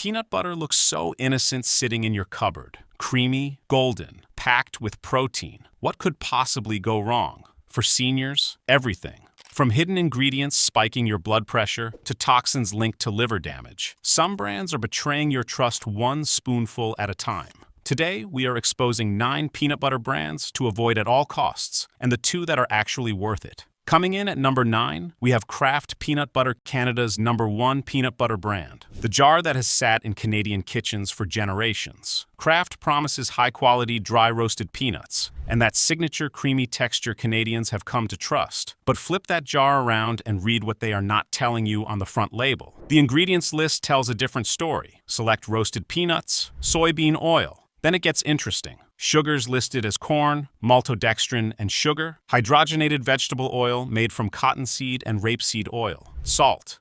Peanut butter looks so innocent sitting in your cupboard. Creamy, golden, packed with protein. What could possibly go wrong? For seniors, everything. From hidden ingredients spiking your blood pressure to toxins linked to liver damage, some brands are betraying your trust one spoonful at a time. Today, we are exposing 9 peanut butter brands to avoid at all costs, and the 2 that are actually worth it. Coming in at number 9, we have Kraft Peanut Butter, Canada's #1 peanut butter brand. The jar that has sat in Canadian kitchens for generations. Kraft promises high-quality, dry-roasted peanuts, and that signature creamy texture Canadians have come to trust. But flip that jar around and read what they are not telling you on the front label. The ingredients list tells a different story. Select roasted peanuts, soybean oil. Then it gets interesting. Sugars listed as corn, maltodextrin, and sugar. Hydrogenated vegetable oil made from cottonseed and rapeseed oil. Salt,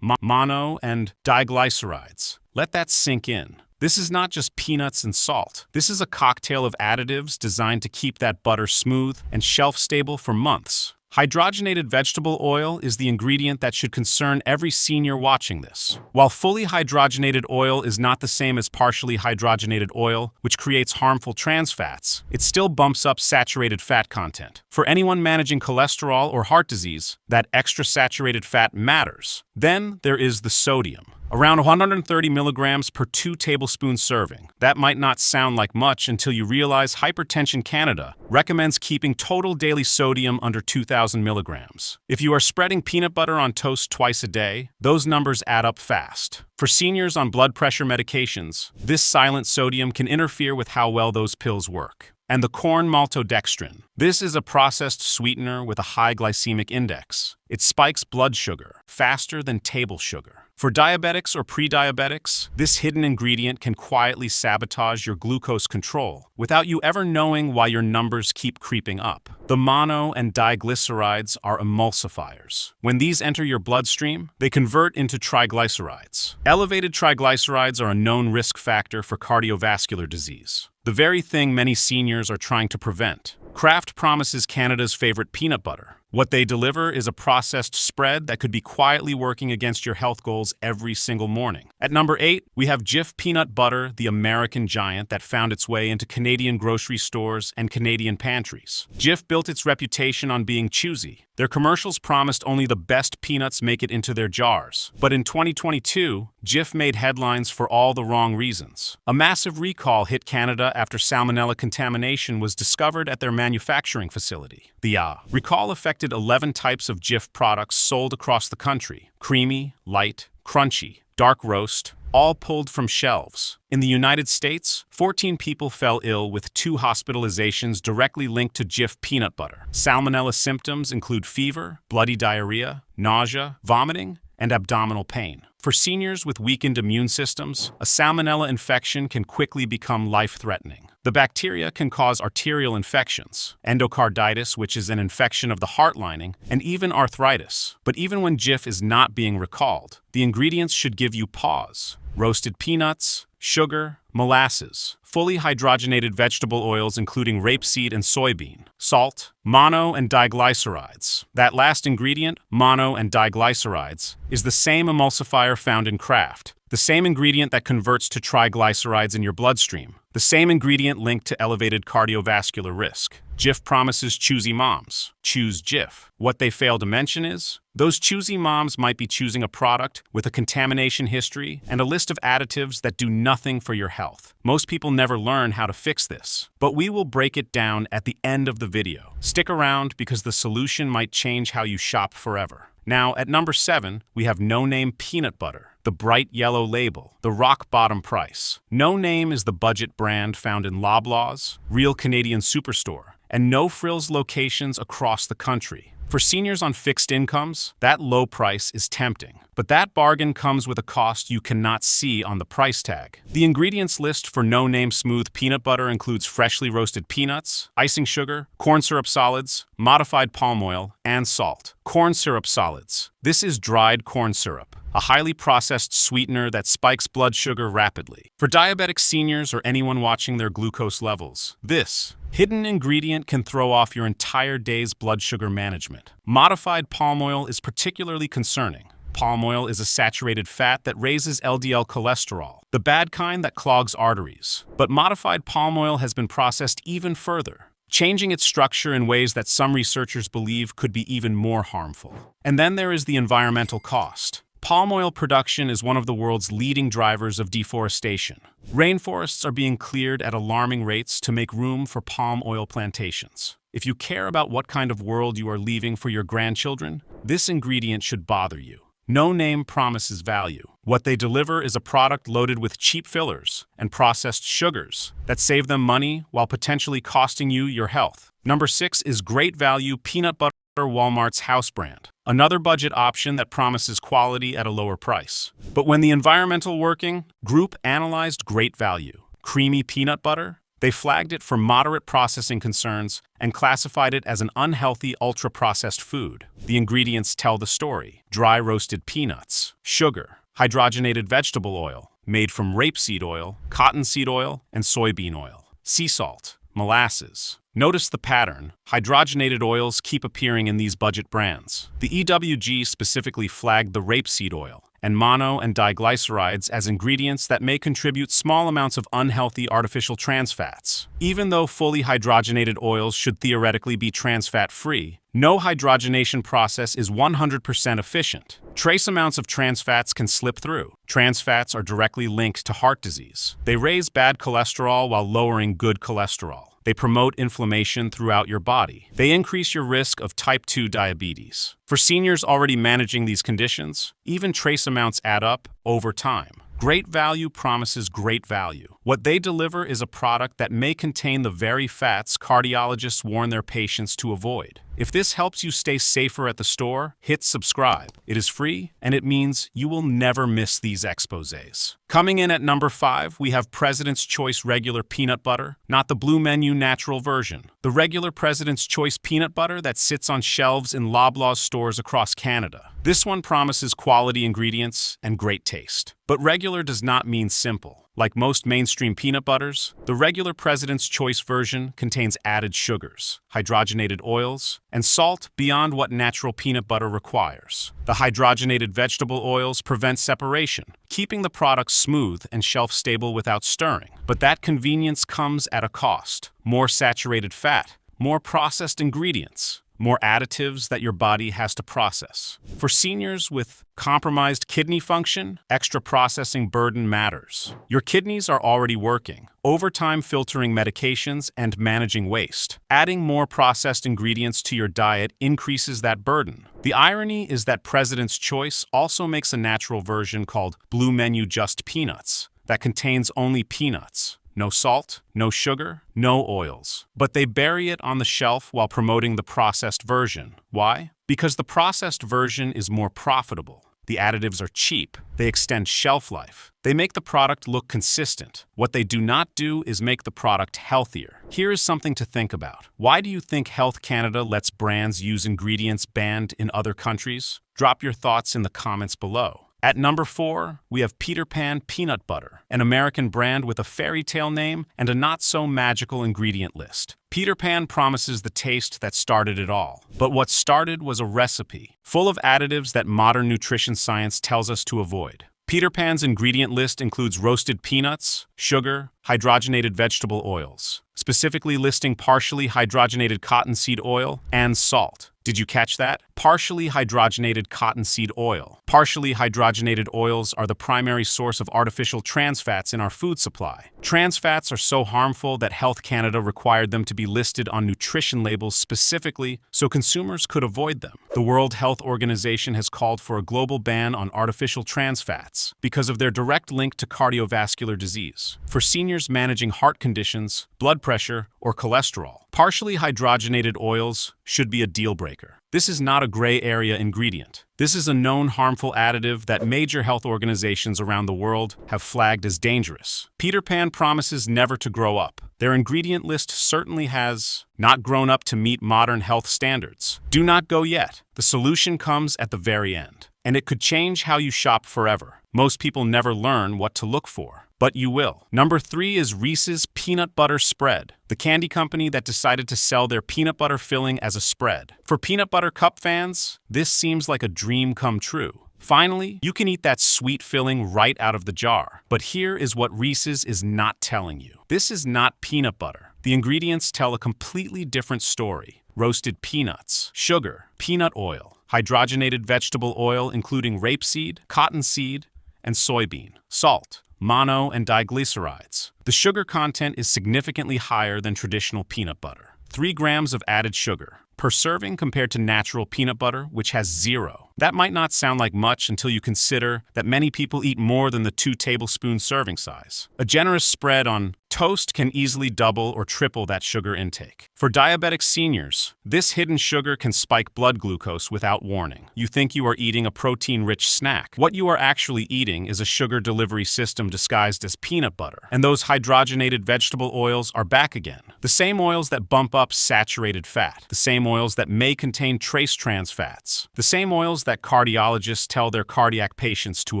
mono, and diglycerides. Let that sink in. This is not just peanuts and salt. This is a cocktail of additives designed to keep that butter smooth and shelf-stable for months. Hydrogenated vegetable oil is the ingredient that should concern every senior watching this. While fully hydrogenated oil is not the same as partially hydrogenated oil, which creates harmful trans fats, it still bumps up saturated fat content. For anyone managing cholesterol or heart disease, that extra saturated fat matters. Then there is the sodium. Around 130 milligrams per 2 tablespoons serving. That might not sound like much until you realize Hypertension Canada recommends keeping total daily sodium under 2,000 milligrams. If you are spreading peanut butter on toast twice a day, those numbers add up fast. For seniors on blood pressure medications, this silent sodium can interfere with how well those pills work. And the corn maltodextrin. This is a processed sweetener with a high glycemic index. It spikes blood sugar faster than table sugar. For diabetics or pre-diabetics, this hidden ingredient can quietly sabotage your glucose control without you ever knowing why your numbers keep creeping up. The mono and diglycerides are emulsifiers. When these enter your bloodstream, they convert into triglycerides. Elevated triglycerides are a known risk factor for cardiovascular disease, the very thing many seniors are trying to prevent. Kraft promises Canada's favorite peanut butter. What they deliver is a processed spread that could be quietly working against your health goals every single morning. At number 8, we have Jif Peanut Butter, the American giant that found its way into Canadian grocery stores and Canadian pantries. Jif built its reputation on being choosy. Their commercials promised only the best peanuts make it into their jars. But in 2022, Jif made headlines for all the wrong reasons. A massive recall hit Canada after salmonella contamination was discovered at their manufacturing facility. The recall affected 11 types of Jif products sold across the country. Creamy, light, crunchy, dark roast, all pulled from shelves. In the United States, 14 people fell ill with 2 hospitalizations directly linked to Jif peanut butter. Salmonella symptoms include fever, bloody diarrhea, nausea, vomiting, and abdominal pain. For seniors with weakened immune systems, a salmonella infection can quickly become life-threatening. The bacteria can cause arterial infections, endocarditis, which is an infection of the heart lining, and even arthritis. But even when Jif is not being recalled, the ingredients should give you pause. Roasted peanuts, sugar, molasses, fully hydrogenated vegetable oils including rapeseed and soybean, salt, mono and diglycerides. That last ingredient, mono and diglycerides, is the same emulsifier found in Kraft, the same ingredient that converts to triglycerides in your bloodstream, the same ingredient linked to elevated cardiovascular risk. Jif promises choosy moms. Choose Jif. What they fail to mention is, those choosy moms might be choosing a product with a contamination history and a list of additives that do nothing for your health. Most people never learn how to fix this, but we will break it down at the end of the video. Stick around because the solution might change how you shop forever. Now, at number 7, we have No Name Peanut Butter. The bright yellow label, the rock-bottom price. No Name is the budget brand found in Loblaws, Real Canadian Superstore, and No Frills locations across the country. For seniors on fixed incomes, that low price is tempting. But that bargain comes with a cost you cannot see on the price tag. The ingredients list for No Name Smooth Peanut Butter includes freshly roasted peanuts, icing sugar, corn syrup solids, modified palm oil, and salt. Corn syrup solids. This is dried corn syrup, a highly processed sweetener that spikes blood sugar rapidly. For diabetic seniors or anyone watching their glucose levels, this hidden ingredient can throw off your entire day's blood sugar management. Modified palm oil is particularly concerning. Palm oil is a saturated fat that raises LDL cholesterol, the bad kind that clogs arteries. But modified palm oil has been processed even further, changing its structure in ways that some researchers believe could be even more harmful. And then there is the environmental cost. Palm oil production is one of the world's leading drivers of deforestation. Rainforests are being cleared at alarming rates to make room for palm oil plantations. If you care about what kind of world you are leaving for your grandchildren, this ingredient should bother you. No name promises value. What they deliver is a product loaded with cheap fillers and processed sugars that save them money while potentially costing you your health. Number 6 is Great Value Peanut Butter, Walmart's house brand. Another budget option that promises quality at a lower price. But when the environmental working group analyzed Great Value creamy peanut butter, they flagged it for moderate processing concerns and classified it as an unhealthy ultra-processed food. The ingredients tell the story: dry roasted peanuts, sugar, hydrogenated vegetable oil made from rapeseed oil, cottonseed oil, and soybean oil, sea salt, molasses. Notice the pattern. Hydrogenated oils keep appearing in these budget brands. The EWG specifically flagged the rapeseed oil and mono and diglycerides as ingredients that may contribute small amounts of unhealthy artificial trans fats. Even though fully hydrogenated oils should theoretically be trans fat-free, no hydrogenation process is 100% efficient. Trace amounts of trans fats can slip through. Trans fats are directly linked to heart disease. They raise bad cholesterol while lowering good cholesterol. They promote inflammation throughout your body. They increase your risk of type 2 diabetes. For seniors already managing these conditions, even trace amounts add up over time. Great Value promises great value. What they deliver is a product that may contain the very fats cardiologists warn their patients to avoid. If this helps you stay safer at the store, hit subscribe. It is free, and it means you will never miss these exposés. Coming in at number 5, we have President's Choice Regular Peanut Butter, not the Blue Menu natural version. The regular President's Choice peanut butter that sits on shelves in Loblaws stores across Canada. This one promises quality ingredients and great taste. But regular does not mean simple. Like most mainstream peanut butters, the regular President's Choice version contains added sugars, hydrogenated oils, and salt beyond what natural peanut butter requires. The hydrogenated vegetable oils prevent separation, keeping the product smooth and shelf-stable without stirring. But that convenience comes at a cost. More saturated fat, more processed ingredients, more additives that your body has to process. For seniors with compromised kidney function, extra processing burden matters. Your kidneys are already working, overtime filtering medications and managing waste. Adding more processed ingredients to your diet increases that burden. The irony is that President's Choice also makes a natural version called Blue Menu Just Peanuts that contains only peanuts. No salt, no sugar, no oils. But they bury it on the shelf while promoting the processed version. Why? Because the processed version is more profitable. The additives are cheap. They extend shelf life. They make the product look consistent. What they do not do is make the product healthier. Here is something to think about. Why do you think Health Canada lets brands use ingredients banned in other countries? Drop your thoughts in the comments below. At number 4, we have Peter Pan Peanut Butter, an American brand with a fairy tale name and a not-so-magical ingredient list. Peter Pan promises the taste that started it all. But what started was a recipe, full of additives that modern nutrition science tells us to avoid. Peter Pan's ingredient list includes roasted peanuts, sugar, hydrogenated vegetable oils, specifically listing partially hydrogenated cottonseed oil and salt. Did you catch that? Partially hydrogenated cottonseed oil. Partially hydrogenated oils are the primary source of artificial trans fats in our food supply. Trans fats are so harmful that Health Canada required them to be listed on nutrition labels specifically so consumers could avoid them. The World Health Organization has called for a global ban on artificial trans fats because of their direct link to cardiovascular disease. For seniors managing heart conditions, blood pressure, or cholesterol, partially hydrogenated oils should be a deal breaker. This is not a gray area ingredient. This is a known harmful additive that major health organizations around the world have flagged as dangerous. Peter Pan promises never to grow up. Their ingredient list certainly has not grown up to meet modern health standards. Do not go yet. The solution comes at the very end, and it could change how you shop forever. Most people never learn what to look for, but you will. Number 3 is Reese's Peanut Butter Spread, the candy company that decided to sell their peanut butter filling as a spread. For peanut butter cup fans, this seems like a dream come true. Finally, you can eat that sweet filling right out of the jar. But here is what Reese's is not telling you. This is not peanut butter. The ingredients tell a completely different story. Roasted peanuts, sugar, peanut oil, hydrogenated vegetable oil including rapeseed, cottonseed, and soybean, salt, mono and diglycerides. The sugar content is significantly higher than traditional peanut butter. 3 grams of added sugar per serving compared to natural peanut butter, which has 0. That might not sound like much until you consider that many people eat more than the 2 tablespoon serving size. A generous spread on toast can easily double or triple that sugar intake. For diabetic seniors, this hidden sugar can spike blood glucose without warning. You think you are eating a protein-rich snack. What you are actually eating is a sugar delivery system disguised as peanut butter. And those hydrogenated vegetable oils are back again. The same oils that bump up saturated fat. The same oils that may contain trace trans fats. The same oils that cardiologists tell their cardiac patients to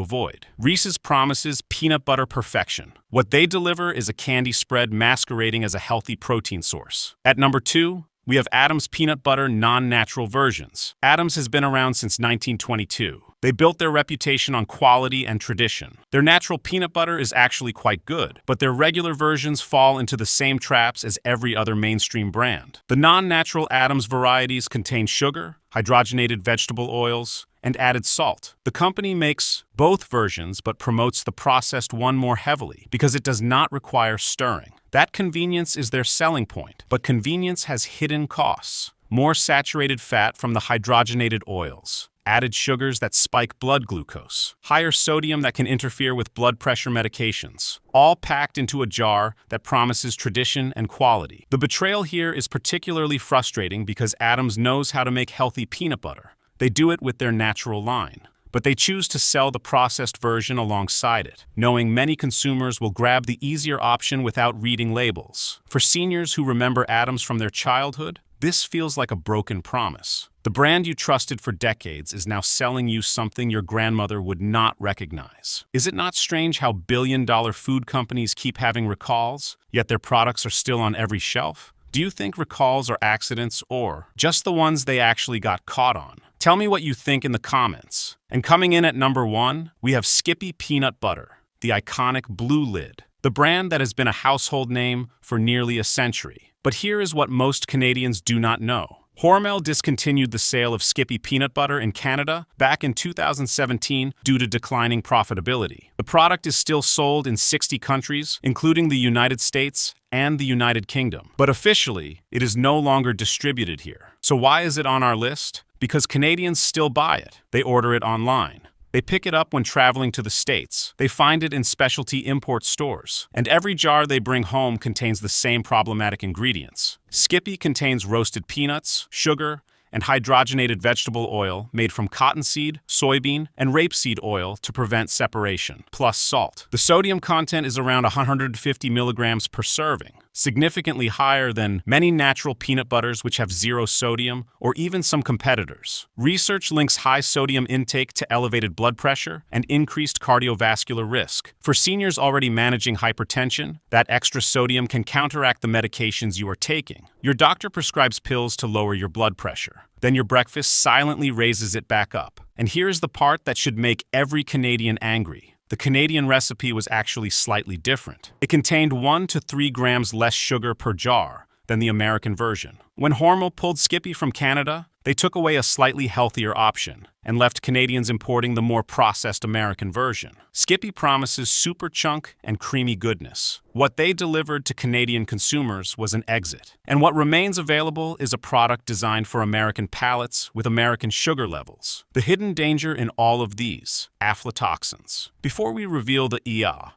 avoid. Reese's promises peanut butter perfection. What they deliver is a candy spread masquerading as a healthy protein source. At number 2, we have Adams peanut butter non-natural versions. Adams has been around since 1922. They built their reputation on quality and tradition. Their natural peanut butter is actually quite good, but their regular versions fall into the same traps as every other mainstream brand. The non-natural Adams varieties contain sugar, hydrogenated vegetable oils, and added salt. The company makes both versions but promotes the processed one more heavily because it does not require stirring. That convenience is their selling point, but convenience has hidden costs. More saturated fat from the hydrogenated oils, added sugars that spike blood glucose, higher sodium that can interfere with blood pressure medications, all packed into a jar that promises tradition and quality. The betrayal here is particularly frustrating because Adams knows how to make healthy peanut butter. They do it with their natural line, but they choose to sell the processed version alongside it, knowing many consumers will grab the easier option without reading labels. For seniors who remember Adams from their childhood, this feels like a broken promise. The brand you trusted for decades is now selling you something your grandmother would not recognize. Is it not strange how billion-dollar food companies keep having recalls, yet their products are still on every shelf? Do you think recalls are accidents or just the ones they actually got caught on? Tell me what you think in the comments. And coming in at number 1, we have Skippy Peanut Butter, the iconic blue lid, the brand that has been a household name for nearly a century. But here is what most Canadians do not know. Hormel discontinued the sale of Skippy peanut butter in Canada back in 2017 due to declining profitability. The product is still sold in 60 countries, including the United States and the United Kingdom. But officially, it is no longer distributed here. So why is it on our list? Because Canadians still buy it. They order it online. They pick it up when traveling to the States. They find it in specialty import stores. And every jar they bring home contains the same problematic ingredients. Skippy contains roasted peanuts, sugar, and hydrogenated vegetable oil made from cottonseed, soybean, and rapeseed oil to prevent separation, plus salt. The sodium content is around 150 milligrams per serving, significantly higher than many natural peanut butters which have 0 sodium, or even some competitors. Research links high sodium intake to elevated blood pressure and increased cardiovascular risk. For seniors already managing hypertension, that extra sodium can counteract the medications you are taking. Your doctor prescribes pills to lower your blood pressure. Then your breakfast silently raises it back up. And here's the part that should make every Canadian angry. The Canadian recipe was actually slightly different. It contained 1 to 3 grams less sugar per jar than the American version. When Hormel pulled Skippy from Canada, they took away a slightly healthier option and left Canadians importing the more processed American version. Skippy promises super chunk and creamy goodness. What they delivered to Canadian consumers was an exit. And what remains available is a product designed for American palates with American sugar levels. The hidden danger in all of these: aflatoxins. Before we reveal the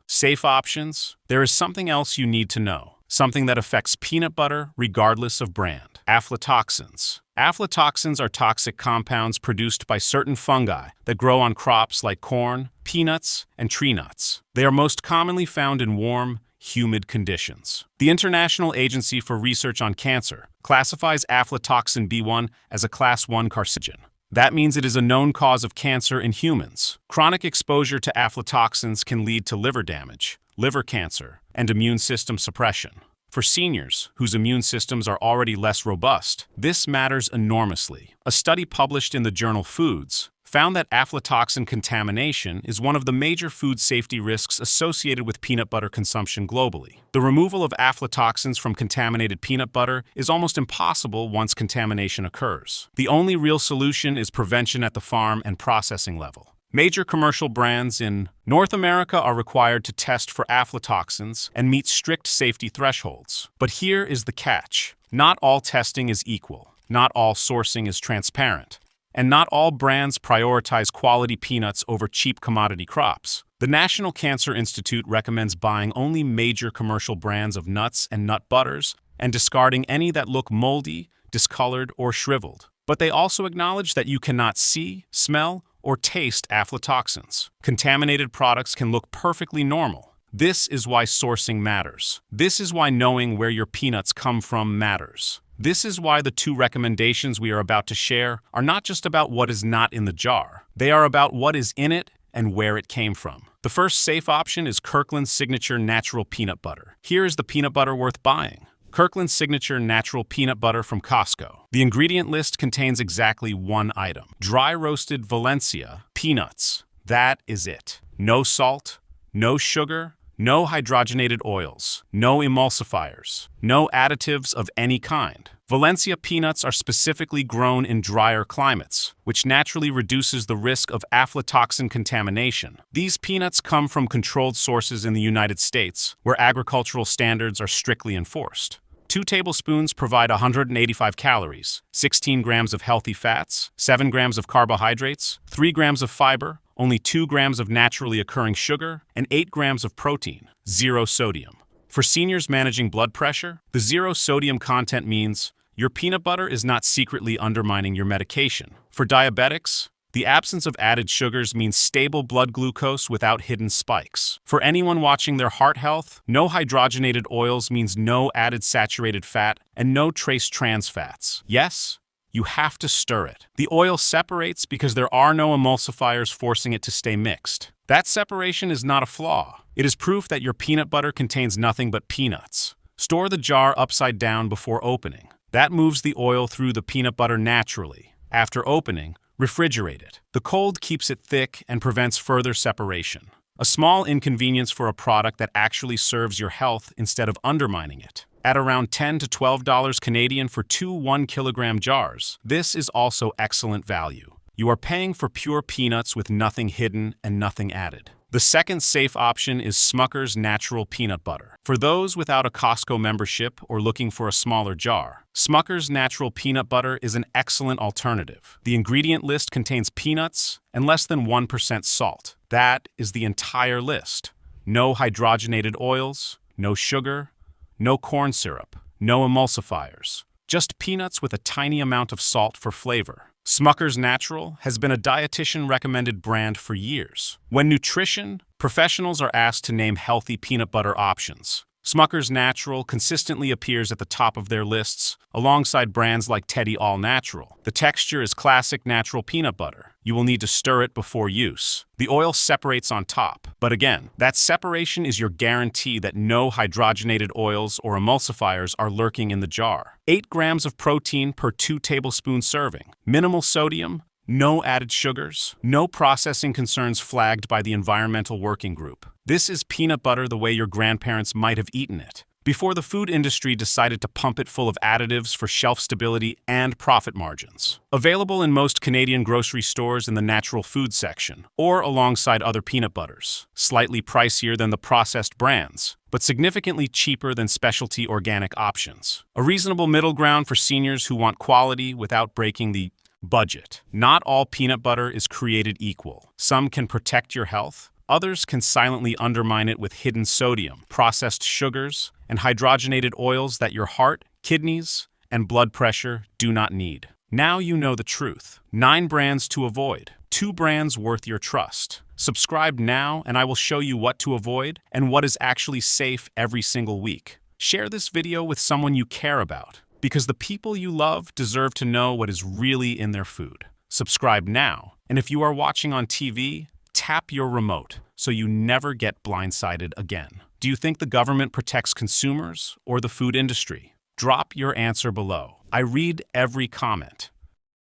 safe options, there is something else you need to know. Something that affects peanut butter regardless of brand. Aflatoxins. Aflatoxins are toxic compounds produced by certain fungi that grow on crops like corn, peanuts, and tree nuts. They are most commonly found in warm, humid conditions. The International Agency for Research on Cancer classifies aflatoxin B1 as a Class 1 carcinogen. That means it is a known cause of cancer in humans. Chronic exposure to aflatoxins can lead to liver damage, liver cancer, and immune system suppression. For seniors, whose immune systems are already less robust, this matters enormously. A study published in the journal Foods found that aflatoxin contamination is one of the major food safety risks associated with peanut butter consumption globally. The removal of aflatoxins from contaminated peanut butter is almost impossible once contamination occurs. The only real solution is prevention at the farm and processing level. Major commercial brands in North America are required to test for aflatoxins and meet strict safety thresholds. But here is the catch. Not all testing is equal. Not all sourcing is transparent. And not all brands prioritize quality peanuts over cheap commodity crops. The National Cancer Institute recommends buying only major commercial brands of nuts and nut butters and discarding any that look moldy, discolored, or shriveled. But they also acknowledge that you cannot see, smell, or taste aflatoxins. Contaminated products can look perfectly normal. This is why sourcing matters. This is why knowing where your peanuts come from matters. This is why the two recommendations we are about to share are not just about what is not in the jar. They are about what is in it and where it came from. The first safe option is Kirkland's Signature Natural Peanut Butter. Here is the peanut butter worth buying. Kirkland's Signature Natural Peanut Butter from Costco. The ingredient list contains exactly one item: dry roasted Valencia peanuts. That is it. No salt, no sugar, no hydrogenated oils, no emulsifiers, no additives of any kind. Valencia peanuts are specifically grown in drier climates, which naturally reduces the risk of aflatoxin contamination. These peanuts come from controlled sources in the United States, where agricultural standards are strictly enforced. 2 tablespoons provide 185 calories, 16 grams of healthy fats, 7 grams of carbohydrates, 3 grams of fiber, only 2 grams of naturally occurring sugar, and 8 grams of protein, 0 sodium. For seniors managing blood pressure, the 0 sodium content means your peanut butter is not secretly undermining your medication. For diabetics, the absence of added sugars means stable blood glucose without hidden spikes. For anyone watching their heart health, no hydrogenated oils means no added saturated fat and no trace trans fats. Yes, you have to stir it. The oil separates because there are no emulsifiers forcing it to stay mixed. That separation is not a flaw. It is proof that your peanut butter contains nothing but peanuts. Store the jar upside down before opening. That moves the oil through the peanut butter naturally. After opening, refrigerate it. The cold keeps it thick and prevents further separation. A small inconvenience for a product that actually serves your health instead of undermining it. At around $10 to $12 Canadian for 2 1-kilogram jars, this is also excellent value. You are paying for pure peanuts with nothing hidden and nothing added. The second safe option is Smucker's Natural Peanut Butter. For those without a Costco membership or looking for a smaller jar, Smucker's Natural Peanut Butter is an excellent alternative. The ingredient list contains peanuts and less than 1% salt. That is the entire list. No hydrogenated oils, no sugar, no corn syrup, no emulsifiers. Just peanuts with a tiny amount of salt for flavor. Smucker's Natural has been a dietitian-recommended brand for years. When nutrition professionals are asked to name healthy peanut butter options, Smucker's Natural consistently appears at the top of their lists, alongside brands like Teddy All Natural. The texture is classic natural peanut butter. You will need to stir it before use. The oil separates on top, but again, that separation is your guarantee that no hydrogenated oils or emulsifiers are lurking in the jar. 8 grams of protein per 2 tablespoon serving. Minimal sodium, no added sugars, no processing concerns flagged by the Environmental Working Group. This is peanut butter the way your grandparents might have eaten it, before the food industry decided to pump it full of additives for shelf stability and profit margins. Available in most Canadian grocery stores in the natural food section, or alongside other peanut butters. Slightly pricier than the processed brands, but significantly cheaper than specialty organic options. A reasonable middle ground for seniors who want quality without breaking the budget. Not all peanut butter is created equal. Some can protect your health. Others can silently undermine it with hidden sodium, processed sugars, and hydrogenated oils that your heart, kidneys, and blood pressure do not need. Now you know the truth. 9 brands to avoid. 2 brands worth your trust. Subscribe now and I will show you what to avoid and what is actually safe every single week. Share this video with someone you care about, because the people you love deserve to know what is really in their food. Subscribe now, and if you are watching on TV, tap your remote so you never get blindsided again. Do you think the government protects consumers or the food industry? Drop your answer below. I read every comment.